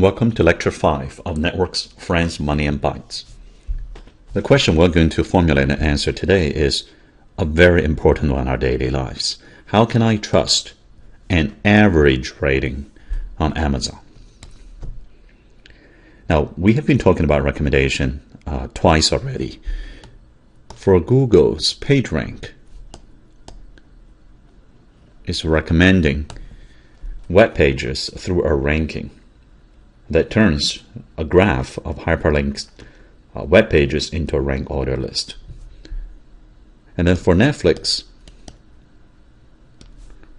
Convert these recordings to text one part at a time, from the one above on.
Welcome to Lecture 5 of Networks, Friends, Money, and Bytes. The question we're going to formulate and answer today is a very important one in our daily lives. How can I trust an average rating on Amazon? Now, we have been talking about recommendation twice already. For Google's PageRank, is recommending web pages through a ranking that turns a graph of hyperlinked web pages into a rank order list. And then for Netflix,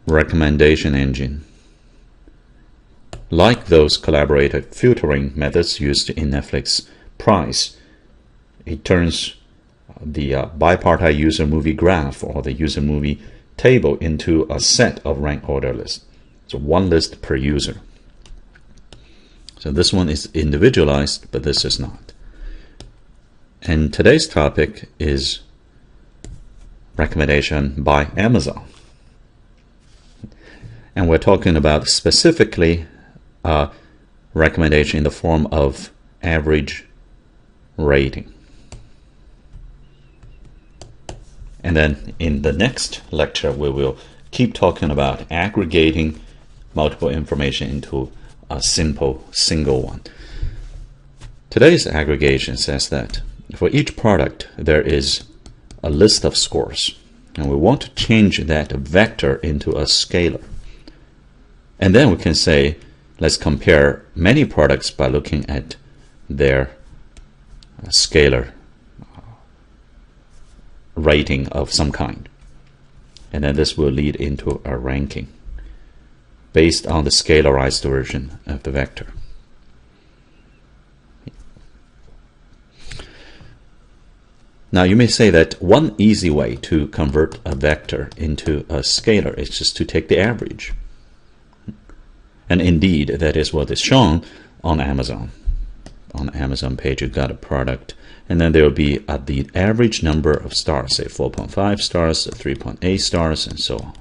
recommendation engine, like those collaborative filtering methods used in Netflix Price, it turns the bipartite user movie graph or the user movie table into a set of rank order lists. So one list per user. So this one is individualized, but this is not. And today's topic is recommendation by Amazon. And we're talking about specifically recommendation in the form of average rating. And then in the next lecture, we will keep talking about aggregating multiple information into a simple single one. Today's aggregation says that for each product, there is a list of scores. And we want to change that vector into a scalar. And then we can say, let's compare many products by looking at their scalar rating of some kind. And then this will lead into a ranking based on the scalarized version of the vector. Now you may say that one easy way to convert a vector into a scalar is just to take the average. And indeed, that is what is shown on Amazon. On Amazon page, you've got a product, and then there will be the average number of stars, say 4.5 stars, 3.8 stars, and so on.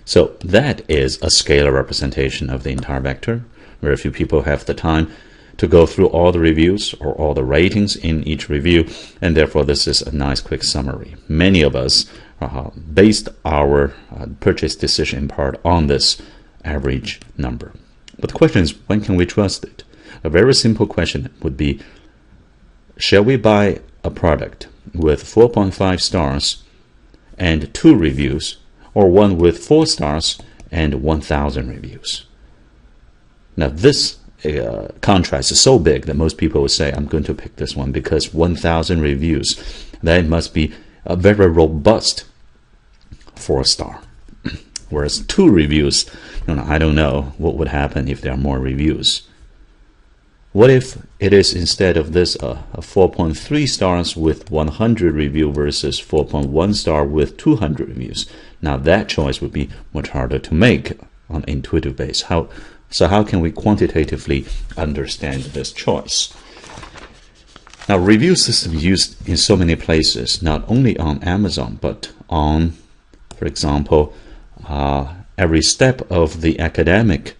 So that is a scalar representation of the entire vector. Very few people have the time to go through all the reviews or all the ratings in each review, and therefore this is a nice quick summary. Many of us based our purchase decision in part on this average number. But the question is, when can we trust it? A very simple question would be, shall we buy a product with 4.5 stars and 2 reviews, or one with 4 stars and 1,000 reviews? Now this contrast is so big that most people would say, I'm going to pick this one because 1,000 reviews, that must be a very robust 4-star. Whereas 2 reviews, I don't know what would happen if there are more reviews. What if it is, instead of this, a 4.3 stars with 100 review versus 4.1 star with 200 reviews? Now that choice would be much harder to make on an intuitive base. So how can we quantitatively understand this choice? Now, review system used in so many places, not only on Amazon, but on, for example, every step of the academic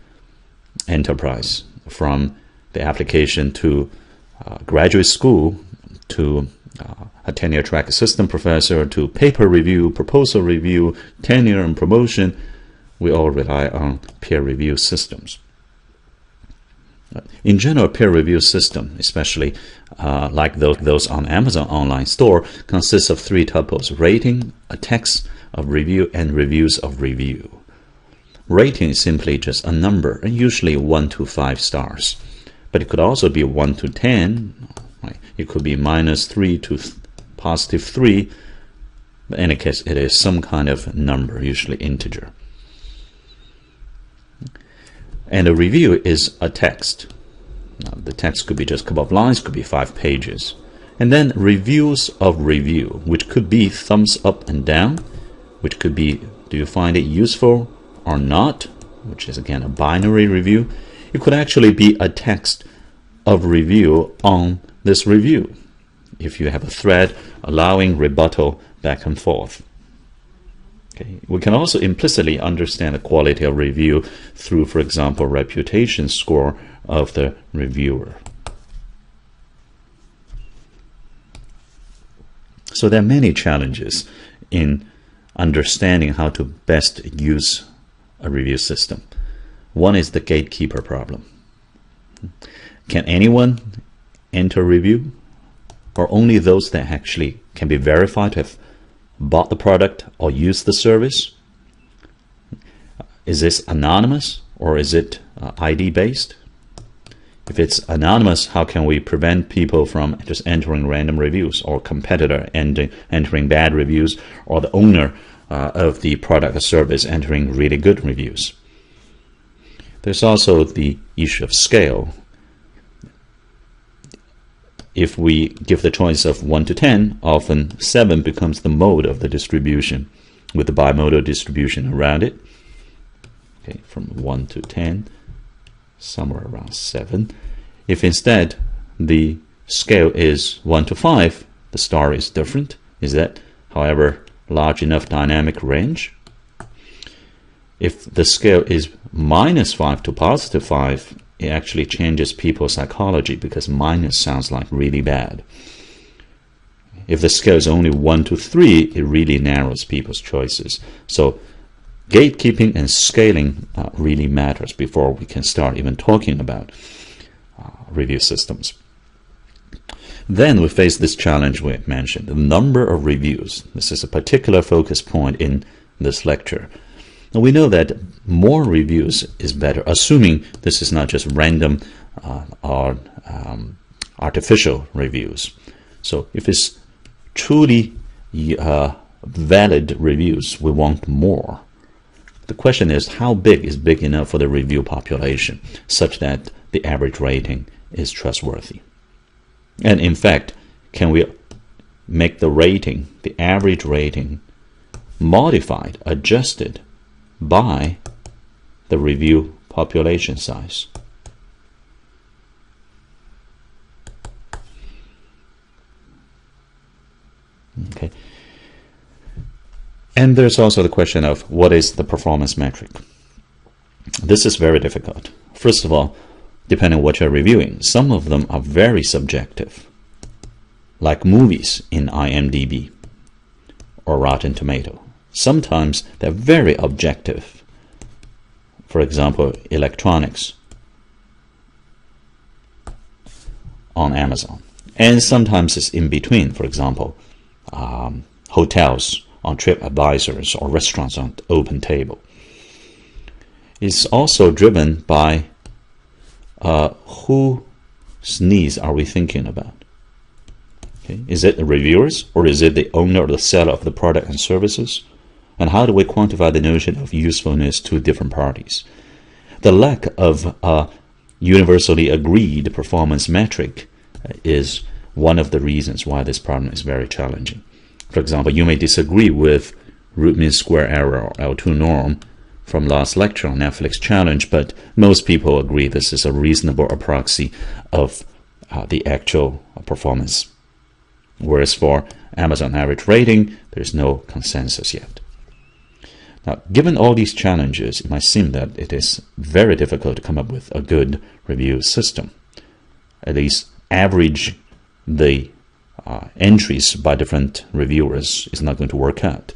enterprise, from the application to graduate school, to a tenure track assistant professor, to paper review, proposal review, tenure and promotion. We all rely on peer review systems. In general, peer review system, especially like those on Amazon online store, consists of 3 tuples: rating, a text of review, and reviews of review. Rating is simply just a number, and usually 1 to 5 stars. But it could also be 1 to 10. Right? It could be -3 to +3. But in any case, it is some kind of number, usually integer. And a review is a text. Now, the text could be just a couple of lines, could be 5 pages. And then reviews of review, which could be thumbs up and down, which could be, do you find it useful or not, which is again a binary review. It could actually be a text of review on this review, if you have a thread allowing rebuttal back and forth. Okay. We can also implicitly understand the quality of review through, for example, reputation score of the reviewer. So there are many challenges in understanding how to best use a review system. One is the gatekeeper problem. Can anyone enter review, or only those that actually can be verified to have bought the product or used the service? Is this anonymous, or is it ID based? If it's anonymous, how can we prevent people from just entering random reviews, or competitor entering bad reviews, or the owner of the product or service entering really good reviews? There's also the issue of scale. If we give the choice of 1 to 10, often 7 becomes the mode of the distribution, with the bimodal distribution around it. Okay, from 1 to 10, somewhere around 7. If instead the scale is 1 to 5, the story is different. Is that, however, large enough dynamic range? If the scale is -5 to +5, it actually changes people's psychology, because minus sounds like really bad. If the scale is only 1 to 3, it really narrows people's choices. So gatekeeping and scaling really matters before we can start even talking about review systems. Then we face this challenge we mentioned, the number of reviews. This is a particular focus point in this lecture. Now we know that more reviews is better, assuming this is not just random or artificial reviews. So if it's truly valid reviews, we want more. The question is, how big is big enough for the review population, such that the average rating is trustworthy? And in fact, can we make the rating, the average rating, modified, adjusted by the review population size? Okay. And there's also the question of what is the performance metric. This is very difficult. First of all, depending on what you're reviewing, some of them are very subjective, like movies in IMDb or Rotten Tomato. Sometimes they're very objective. For example, electronics on Amazon. And sometimes it's in between. For example, hotels on TripAdvisor or restaurants on OpenTable. It's also driven by whose needs are we thinking about? Okay. Is it the reviewers, or is it the owner or the seller of the product and services? And how do we quantify the notion of usefulness to different parties? The lack of a universally agreed performance metric is one of the reasons why this problem is very challenging. For example, you may disagree with root mean square error or L2 norm from last lecture on Netflix challenge, but most people agree this is a reasonable proxy of the actual performance. Whereas for Amazon average rating, there's no consensus yet. Now, given all these challenges, it might seem that it is very difficult to come up with a good review system. At least average the entries by different reviewers is not going to work out.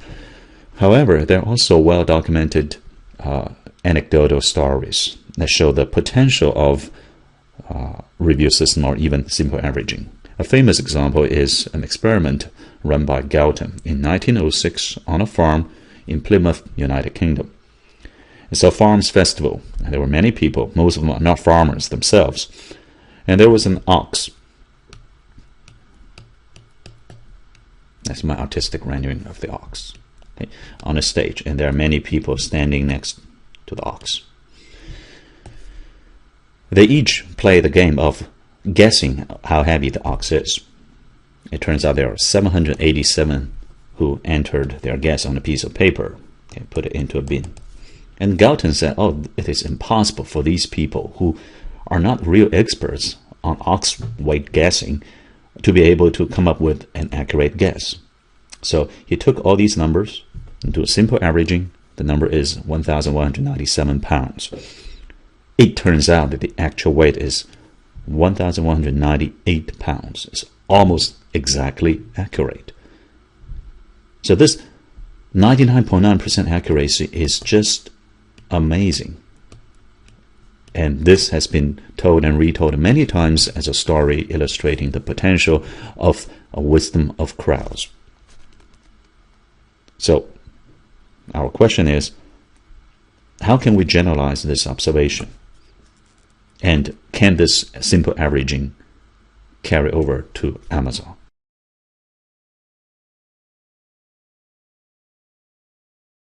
However, there are also well-documented anecdotal stories that show the potential of review system or even simple averaging. A famous example is an experiment run by Galton in 1906 on a farm in Plymouth, United Kingdom. It's a farms festival, and there were many people. Most of them are not farmers themselves. And there was an ox. That's my artistic rendering of the ox. Okay, on a stage, and there are many people standing next to the ox. They each play the game of guessing how heavy the ox is. It turns out there are 787 who entered their guess on a piece of paper, okay, put it into a bin. And Galton said, oh, it is impossible for these people who are not real experts on ox weight guessing to be able to come up with an accurate guess. So he took all these numbers Do a simple averaging. The number is 1,197 pounds. It turns out that the actual weight is 1,198 pounds. It's almost exactly accurate. So this 99.9% accuracy is just amazing. And this has been told and retold many times as a story illustrating the potential of a wisdom of crowds. So our question is, how can we generalize this observation? And can this simple averaging carry over to Amazon?